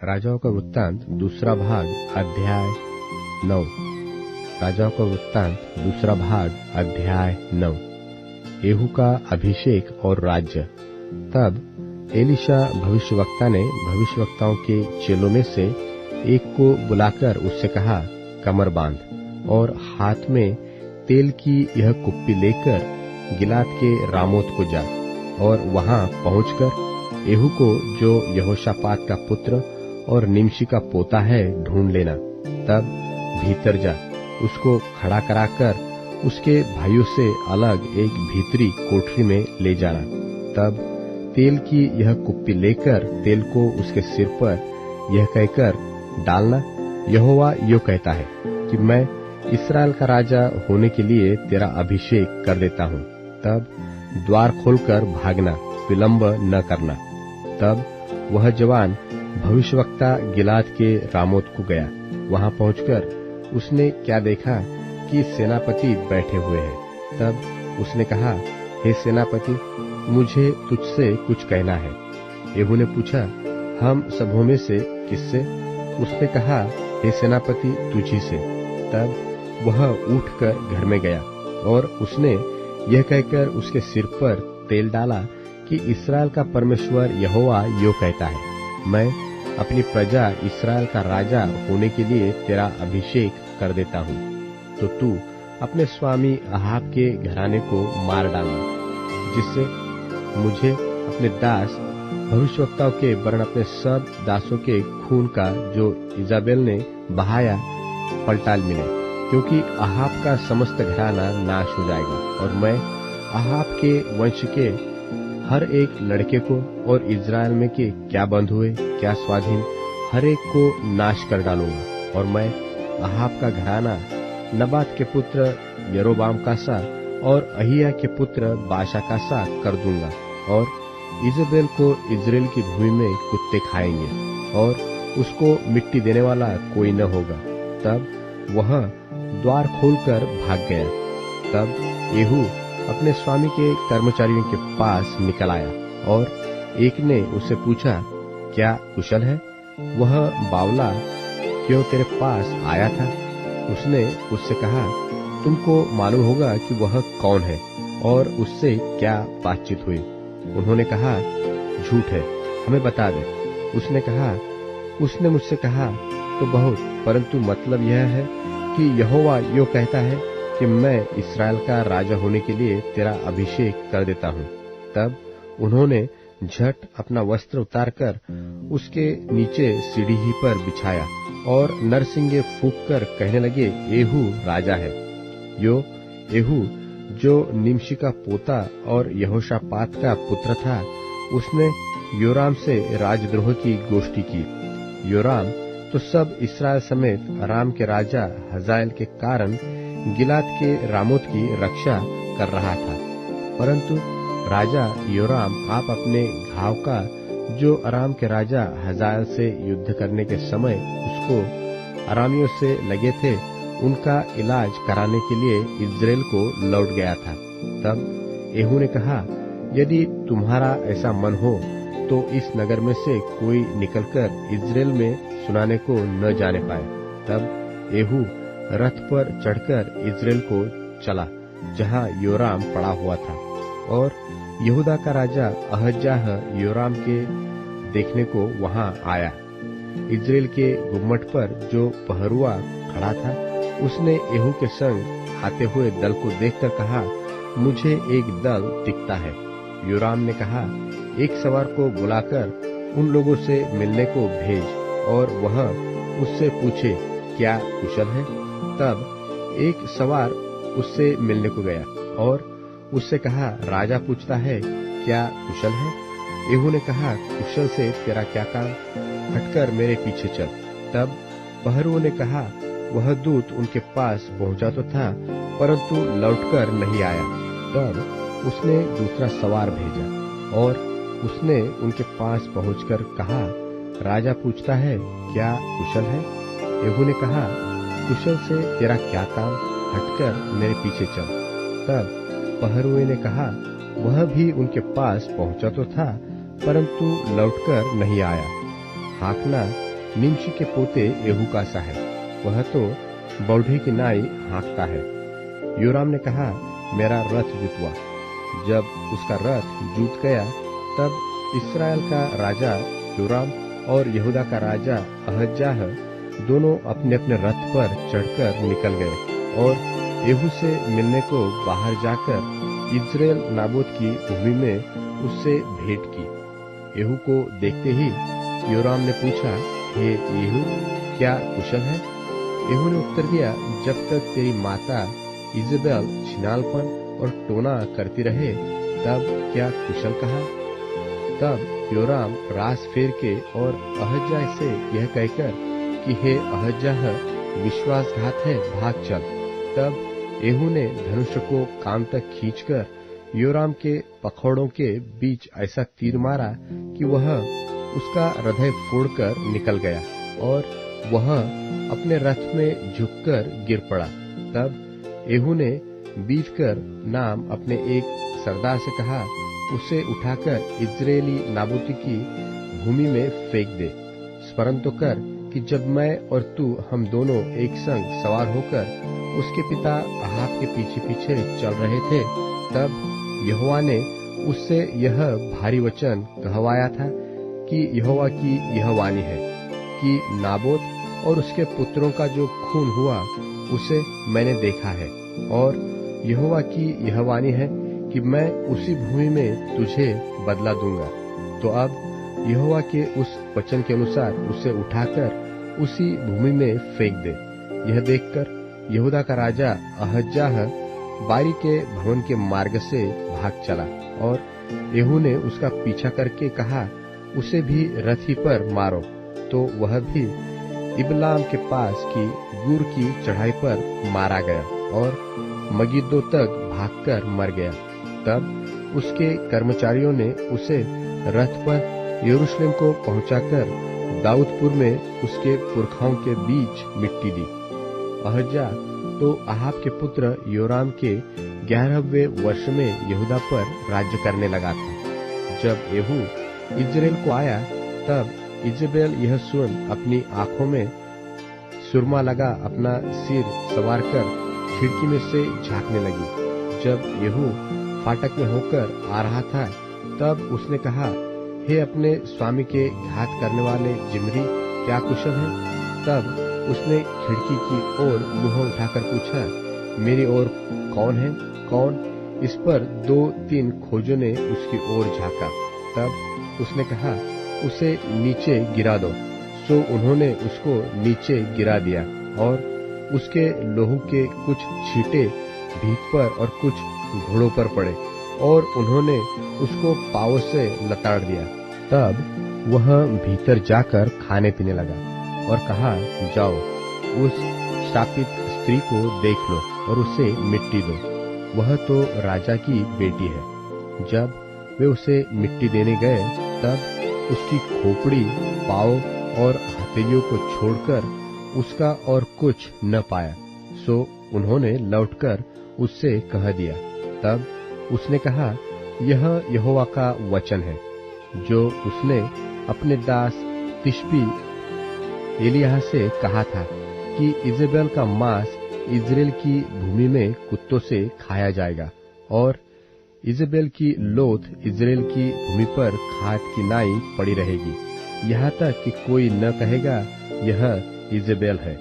राजाओं का वृत्तांत दूसरा भाग अध्याय 9। राजाओं का वृत्तांत दूसरा भाग अध्याय 9। येहू का अभिषेक और राज्य। तब एलीशा भविष्यवक्ता ने भविष्यवक्ताओं के चेलों में से एक को बुलाकर उससे कहा, कमर बांध और हाथ में तेल की यह कुप्पी लेकर गिलाद के रामोत को जा और वहां पहुंचकर येहू को, जो यहोशापात का पुत्र और निमशी का पोता है, ढूंढ लेना। तब भीतर जा, उसको खड़ा कराकर उसके भाइयों से अलग एक भीतरी कोठरी में ले जाना। तब तेल की यह कुप्पी लेकर तेल को उसके सिर पर यह कहकर डालना, यहोवा यो कहता है कि मैं इस्राएल का राजा होने के लिए तेरा अभिषेक कर देता हूँ। तब द्वार खोलकर भागना, विलंब न करना। तब वह जवान भविष्यवक्ता गिलाद के रामोत को गया। वहां पहुंचकर उसने क्या देखा कि सेनापति बैठे हुए हैं। तब उसने कहा, हे सेनापति, मुझे तुझसे कुछ कहना है। येहू ने पूछा, हम सबों में से किससे? उसने कहा, हे सेनापति, तुझी से। तब वह उठकर घर में गया और उसने यह कहकर उसके सिर पर तेल डाला कि इस्राएल का परमेश्वर यहोवा यो कहता है, मैं अपनी प्रजा इस्राएल का राजा होने के लिए तेरा अभिषेक कर देता हूँ। तो तू अपने स्वामी अहाब के घराने को मार डालना, जिससे मुझे अपने दास भविष्यवक्ताओं के वरन अपने सब दासों के खून का, जो इजाबेल ने बहाया, पलटाल मिले, क्योंकि अहाब का समस्त घराना नाश हो जाएगा और मैं अहाब के वंश के हर एक लड़के को और इज़राइल में के क्या बंद हुए क्या स्वाधीन, हर एक को नाश कर डालूंगा। और मैं अहाब का घराना नबात के पुत्र यरोबाम का सा और अहिया के पुत्र बाशा का सा कर दूंगा, और इजेबेल को इज़राइल की भूमि में कुत्ते खाएंगे और उसको मिट्टी देने वाला कोई न होगा। तब वह द्वार खोलकर भाग गया। तब येहू अपने स्वामी के कर्मचारियों के पास निकल आया और एक ने उससे पूछा, क्या कुशल है? वह बावला क्यों तेरे पास आया था? उसने उससे कहा, तुमको मालूम होगा कि वह कौन है और उससे क्या बातचीत हुई। उन्होंने कहा, झूठ है, हमें बता दे। उसने कहा, उसने मुझसे कहा तो बहुत, परंतु मतलब यह है कि यहोवा यो कहता है कि मैं इस्राएल का राजा होने के लिए तेरा अभिषेक कर देता हूँ। तब उन्होंने झट अपना वस्त्र उतारकर उसके नीचे सीढ़ी ही पर बिछाया और नरसिंगे फूंककर कहने लगे, येहू राजा है। यो येहू, जो निमशी का पोता और यहोशापात का पुत्र था, उसने योराम से राजद्रोह की गोष्ठी की। योराम तो सब इस्राएल समेत अराम के राजा हजाएल के कारण गिलाद के रामोत की रक्षा कर रहा था। परंतु राजा योराम आप अपने घाव का, जो अराम के राजा हजाएल से युद्ध करने के समय उसको अरामियों से लगे थे, उनका इलाज कराने के लिए इज़राइल को लौट गया था। तब येहू ने कहा, यदि तुम्हारा ऐसा मन हो तो इस नगर में से कोई निकलकर इज़राइल में सुनाने को न जाने पाए। तब येहू रथ पर चढ़कर इज़राइल को चला जहां योराम पड़ा हुआ था, और यहूदा का राजा अहज्याह योराम के देखने को वहां आया। इज़राइल के गुम्मट पर जो पहरुआ खड़ा था, उसने येहू के संग आते हुए दल को देखकर कहा, मुझे एक दल दिखता है। योराम ने कहा, एक सवार को बुलाकर उन लोगों से मिलने को भेज और वह उससे पूछे, क्या कुशल है? तब एक सवार उससे मिलने को गया और उससे कहा, राजा पूछता है, क्या कुशल है? येहू ने कहा, कुशल से तेरा क्या काम? हटकर मेरे पीछे चल। तब पहरुओं ने कहा, वह दूत उनके पास पहुंचा तो था, परंतु लौटकर नहीं आया। तब उसने दूसरा सवार भेजा और उसने उनके पास पहुंचकर कहा, राजा पूछता है, क्या कुशल है? येहू ने कहा, कुशल से तेरा क्या काम? हटकर मेरे पीछे चल। तब पहरुए ने कहा, वह भी उनके पास पहुंचा तो था, परंतु लौटकर नहीं आया। हाँकना निमशी के पोते यहू का सा है, वह तो बौढ़े की नाई हाँकता है। योराम ने कहा, मेरा रथ जुतवा। जब उसका रथ जुट गया, तब इस्राएल का राजा योराम और यहूदा का राजा अहज्याह दोनों अपने अपने रथ पर चढ़कर निकल गए और यहू से मिलने को बाहर जाकर इज्रेल नाबोत की भूमि में उससे भेंट की। यहू को देखते ही योराम ने पूछा, हे यहू, क्या कुशल है? यहू ने उत्तर दिया, जब तक तेरी माता इजेबेल छिनालपन और टोना करती रहे, तब क्या कुशल कहा? तब योराम रास फेर के और अहज्याह से यह कहकर कि हे अहज्याह, विश्वासघात है, भाग चल। तब यहू ने धनुष को कान तक खींचकर योराम के पखौड़ों के बीच ऐसा तीर मारा कि वह उसका हृदय फोड़कर निकल गया और वह अपने रथ में झुककर गिर पड़ा। तब यहू ने बीतकर नाम अपने एक सरदार से कहा, उसे उठाकर इजरायली नाबोती की भूमि में फेंक दे। स्मरण तो कर कि जब मैं और तू हम दोनों एक संग सवार होकर उसके पिता अहाब के पीछे पीछे चल रहे थे, तब यहोवा ने उससे यह भारी वचन कहवाया था कि यहोवा की यह वाणी है कि नाबोत और उसके पुत्रों का जो खून हुआ उसे मैंने देखा है, और यहोवा की यह वाणी है कि मैं उसी भूमि में तुझे बदला दूंगा। तो अब यहोवा के उस वचन के अनुसार उसे उठाकर उसी भूमि में फेंक दे। यह देखकर यहूदा का राजा अहज्याह बारी के भवन के मार्ग से भाग चला और यहू ने उसका पीछा करके कहा, उसे भी रथ ही पर मारो। तो वह भी इबलाम के पास की गुर की चढ़ाई पर मारा गया और मगिद्दो तक भागकर मर गया। तब उसके कर्मचारियों ने उसे रथ पर यरूशलेम को पहुंचाकर दाऊदपुर में उसके पुरखाओं के बीच मिट्टी दी। अहज्याह तो अहाब के पुत्र योराम के 11वें वर्ष में यहूदा पर राज्य करने लगा था। जब यहू इजराइल को आया, तब इजेबेल यह सुन अपनी आंखों में सुरमा लगा अपना सिर सवार कर खिड़की में से झांकने लगी। जब यहू फाटक में होकर आ रहा था, तब उसने कहा, हे अपने स्वामी के घात करने वाले जिमरी, क्या कुशल है? तब उसने खिड़की की ओर मुंह उठाकर पूछा, मेरी ओर कौन है? कौन? इस पर 2-3 खोजों ने उसकी ओर झांका। तब उसने कहा, उसे नीचे गिरा दो। सो उन्होंने उसको नीचे गिरा दिया और उसके लोहू के कुछ छींटे भीत पर और कुछ घोड़ों पर पड़े और उन्होंने उसको पांवों से लताड़ दिया। तब वह भीतर जाकर खाने पीने लगा और कहा, जाओ उस श्रापित स्त्री को देख लो और उसे मिट्टी दो, वह तो राजा की बेटी है। जब वे उसे मिट्टी देने गए, तब उसकी खोपड़ी, पाँव और हथेलियों को छोड़कर उसका और कुछ न पाया। सो उन्होंने लौटकर उससे कह दिया। तब उसने कहा, यह यहोवा का वचन है जो उसने अपने दास तिशबी एलिय्याह से कहा था कि इजेबेल का मांस इजराइल की भूमि में कुत्तों से खाया जाएगा और इजेबेल की लोथ इजराइल की भूमि पर खाद की नाई पड़ी रहेगी, यहाँ तक कि कोई न कहेगा यह इजेबेल है।